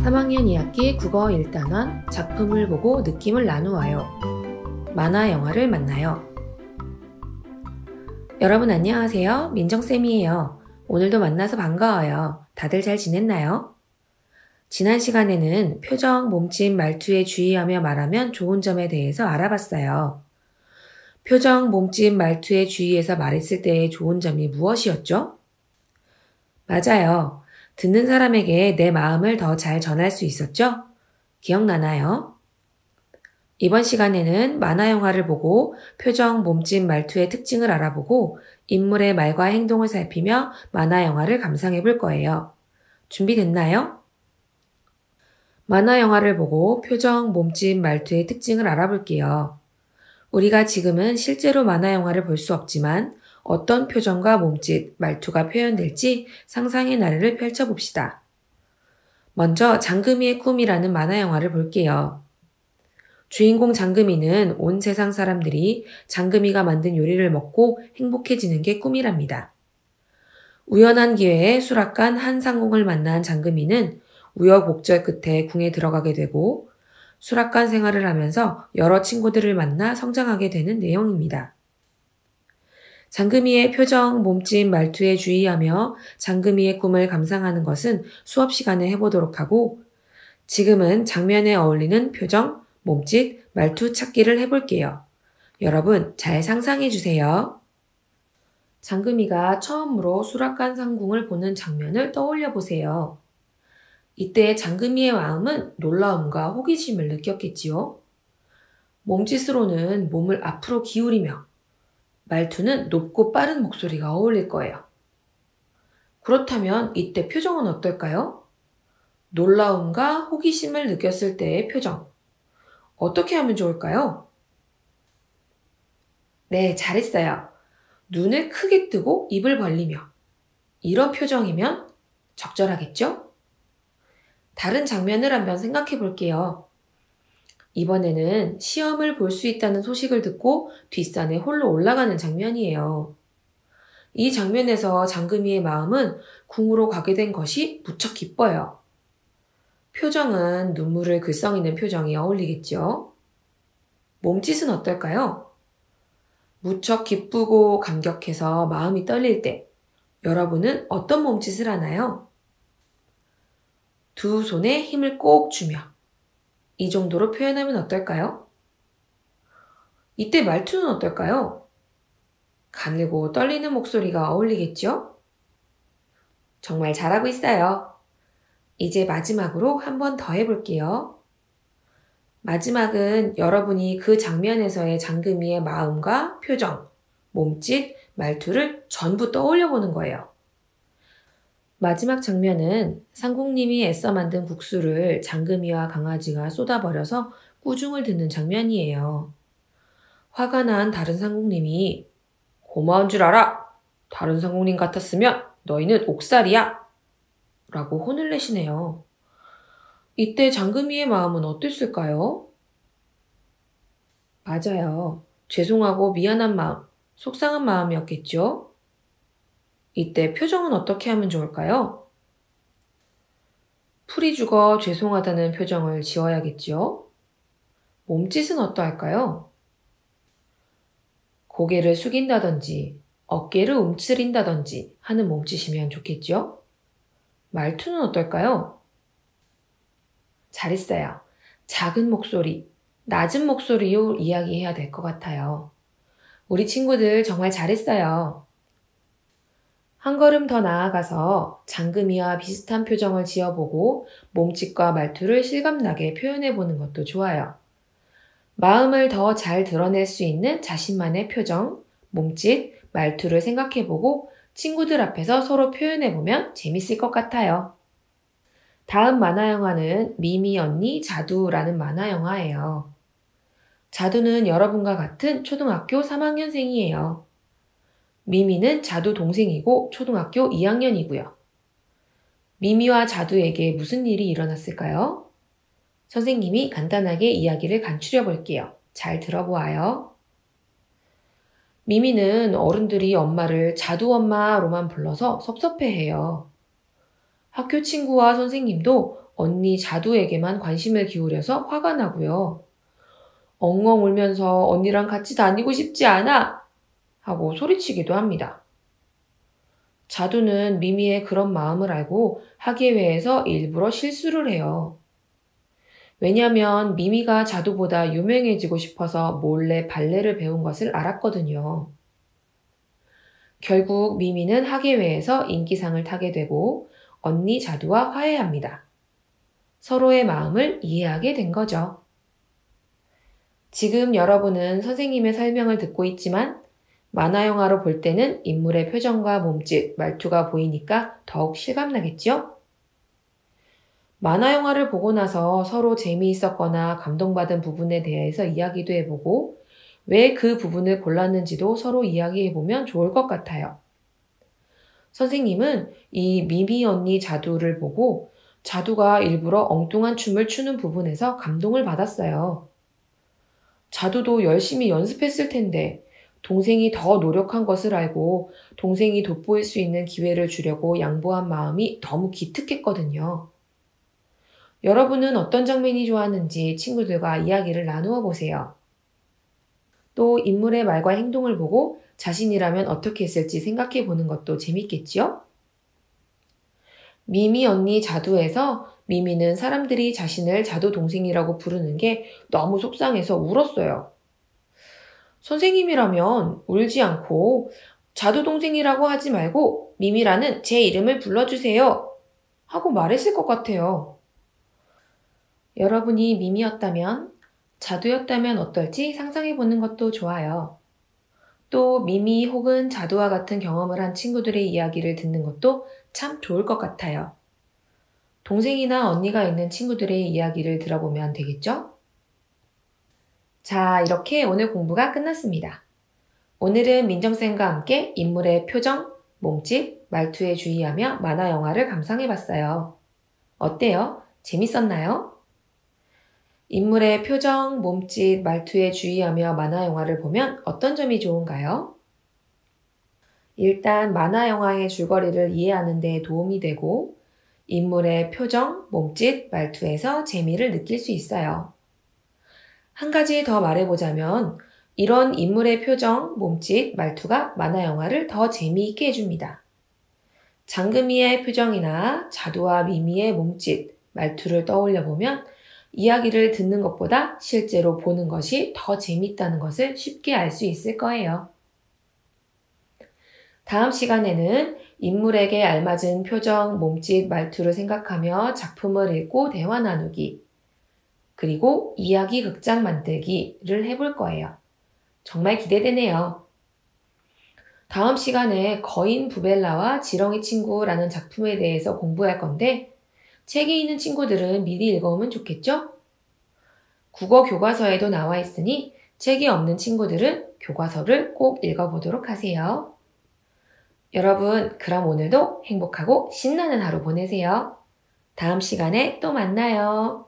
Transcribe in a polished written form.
3학년 2학기 국어 1단원 작품을 보고 느낌을 나누어요. 만화 영화를 만나요. 여러분 안녕하세요. 민정쌤이에요. 오늘도 만나서 반가워요. 다들 잘 지냈나요? 지난 시간에는 표정, 몸짓, 말투에 주의하며 말하면 좋은 점에 대해서 알아봤어요. 표정, 몸짓, 말투에 주의해서 말했을 때의 좋은 점이 무엇이었죠? 맞아요. 듣는 사람에게 내 마음을 더 잘 전할 수 있었죠? 기억나나요? 이번 시간에는 만화 영화를 보고 표정, 몸짓, 말투의 특징을 알아보고 인물의 말과 행동을 살피며 만화 영화를 감상해 볼 거예요. 준비됐나요? 만화 영화를 보고 표정, 몸짓, 말투의 특징을 알아볼게요. 우리가 지금은 실제로 만화 영화를 볼 수 없지만 어떤 표정과 몸짓, 말투가 표현될지 상상의 나래를 펼쳐봅시다. 먼저 장금이의 꿈이라는 만화 영화를 볼게요. 주인공 장금이는 온 세상 사람들이 장금이가 만든 요리를 먹고 행복해지는 게 꿈이랍니다. 우연한 기회에 수락관 한상공을 만난 장금이는 우여곡절 끝에 궁에 들어가게 되고 수락관 생활을 하면서 여러 친구들을 만나 성장하게 되는 내용입니다. 장금이의 표정, 몸짓, 말투에 주의하며 장금이의 꿈을 감상하는 것은 수업 시간에 해보도록 하고 지금은 장면에 어울리는 표정, 몸짓, 말투 찾기를 해볼게요. 여러분 잘 상상해 주세요. 장금이가 처음으로 수락관 상궁을 보는 장면을 떠올려 보세요. 이때 장금이의 마음은 놀라움과 호기심을 느꼈겠지요. 몸짓으로는 몸을 앞으로 기울이며 말투는 높고 빠른 목소리가 어울릴 거예요. 그렇다면 이때 표정은 어떨까요? 놀라움과 호기심을 느꼈을 때의 표정. 어떻게 하면 좋을까요? 네, 잘했어요. 눈을 크게 뜨고 입을 벌리며 이런 표정이면 적절하겠죠? 다른 장면을 한번 생각해 볼게요. 이번에는 시험을 볼 수 있다는 소식을 듣고 뒷산에 홀로 올라가는 장면이에요. 이 장면에서 장금이의 마음은 궁으로 가게 된 것이 무척 기뻐요. 표정은 눈물을 글썽이는 표정이 어울리겠죠? 몸짓은 어떨까요? 무척 기쁘고 감격해서 마음이 떨릴 때 여러분은 어떤 몸짓을 하나요? 두 손에 힘을 꼭 주며 이 정도로 표현하면 어떨까요? 이때 말투는 어떨까요? 가늘고 떨리는 목소리가 어울리겠죠? 정말 잘하고 있어요. 이제 마지막으로 한 번 더 해볼게요. 마지막은 여러분이 그 장면에서의 장금이의 마음과 표정, 몸짓, 말투를 전부 떠올려 보는 거예요. 마지막 장면은 상궁님이 애써 만든 국수를 장금이와 강아지가 쏟아버려서 꾸중을 듣는 장면이에요. 화가 난 다른 상궁님이 고마운 줄 알아! 다른 상궁님 같았으면 너희는 옥살이야! 라고 혼을 내시네요. 이때 장금이의 마음은 어땠을까요? 맞아요. 죄송하고 미안한 마음, 속상한 마음이었겠죠? 이때 표정은 어떻게 하면 좋을까요? 풀이 죽어 죄송하다는 표정을 지어야겠죠? 몸짓은 어떠할까요? 고개를 숙인다든지 어깨를 움츠린다든지 하는 몸짓이면 좋겠죠? 말투는 어떨까요? 잘했어요. 작은 목소리, 낮은 목소리로 이야기해야 될 것 같아요. 우리 친구들 정말 잘했어요. 한 걸음 더 나아가서 장금이와 비슷한 표정을 지어보고 몸짓과 말투를 실감나게 표현해보는 것도 좋아요. 마음을 더 잘 드러낼 수 있는 자신만의 표정, 몸짓, 말투를 생각해보고 친구들 앞에서 서로 표현해보면 재밌을 것 같아요. 다음 만화 영화는 미미 언니 자두라는 만화 영화예요. 자두는 여러분과 같은 초등학교 3학년생이에요. 미미는 자두 동생이고 초등학교 2학년이고요. 미미와 자두에게 무슨 일이 일어났을까요? 선생님이 간단하게 이야기를 간추려 볼게요. 잘 들어보아요. 미미는 어른들이 엄마를 자두 엄마로만 불러서 섭섭해해요. 학교 친구와 선생님도 언니 자두에게만 관심을 기울여서 화가 나고요. 엉엉 울면서 언니랑 같이 다니고 싶지 않아! 하고 소리치기도 합니다. 자두는 미미의 그런 마음을 알고 학예회에서 일부러 실수를 해요. 왜냐면 미미가 자두보다 유명해지고 싶어서 몰래 발레를 배운 것을 알았거든요. 결국 미미는 학예회에서 인기상을 타게 되고 언니 자두와 화해합니다. 서로의 마음을 이해하게 된 거죠. 지금 여러분은 선생님의 설명을 듣고 있지만 만화 영화로 볼 때는 인물의 표정과 몸짓, 말투가 보이니까 더욱 실감나겠죠? 만화 영화를 보고 나서 서로 재미있었거나 감동받은 부분에 대해서 이야기도 해보고 왜 그 부분을 골랐는지도 서로 이야기해보면 좋을 것 같아요. 선생님은 이 미미 언니 자두를 보고 자두가 일부러 엉뚱한 춤을 추는 부분에서 감동을 받았어요. 자두도 열심히 연습했을 텐데 동생이 더 노력한 것을 알고 동생이 돋보일 수 있는 기회를 주려고 양보한 마음이 너무 기특했거든요. 여러분은 어떤 장면이 좋았는지 친구들과 이야기를 나누어 보세요. 또 인물의 말과 행동을 보고 자신이라면 어떻게 했을지 생각해 보는 것도 재밌겠지요? 미미 언니 자두에서 미미는 사람들이 자신을 자두 동생이라고 부르는 게 너무 속상해서 울었어요. 선생님이라면 울지 않고 자두 동생이라고 하지 말고 미미라는 제 이름을 불러주세요 하고 말했을 것 같아요. 여러분이 미미였다면, 자두였다면 어떨지 상상해 보는 것도 좋아요. 또 미미 혹은 자두와 같은 경험을 한 친구들의 이야기를 듣는 것도 참 좋을 것 같아요. 동생이나 언니가 있는 친구들의 이야기를 들어보면 되겠죠? 자, 이렇게 오늘 공부가 끝났습니다. 오늘은 민정쌤과 함께 인물의 표정, 몸짓, 말투에 주의하며 만화 영화를 감상해봤어요. 어때요? 재밌었나요? 인물의 표정, 몸짓, 말투에 주의하며 만화 영화를 보면 어떤 점이 좋은가요? 일단 만화 영화의 줄거리를 이해하는 데 도움이 되고 인물의 표정, 몸짓, 말투에서 재미를 느낄 수 있어요. 한 가지 더 말해보자면 이런 인물의 표정, 몸짓, 말투가 만화 영화를 더 재미있게 해줍니다. 장금이의 표정이나 자두와 미미의 몸짓, 말투를 떠올려보면 이야기를 듣는 것보다 실제로 보는 것이 더 재밌다는 것을 쉽게 알 수 있을 거예요. 다음 시간에는 인물에게 알맞은 표정, 몸짓, 말투를 생각하며 작품을 읽고 대화 나누기, 그리고 이야기 극장 만들기를 해볼 거예요. 정말 기대되네요. 다음 시간에 거인 부벨라와 지렁이 친구라는 작품에 대해서 공부할 건데 책이 있는 친구들은 미리 읽어오면 좋겠죠? 국어 교과서에도 나와 있으니 책이 없는 친구들은 교과서를 꼭 읽어보도록 하세요. 여러분, 그럼 오늘도 행복하고 신나는 하루 보내세요. 다음 시간에 또 만나요.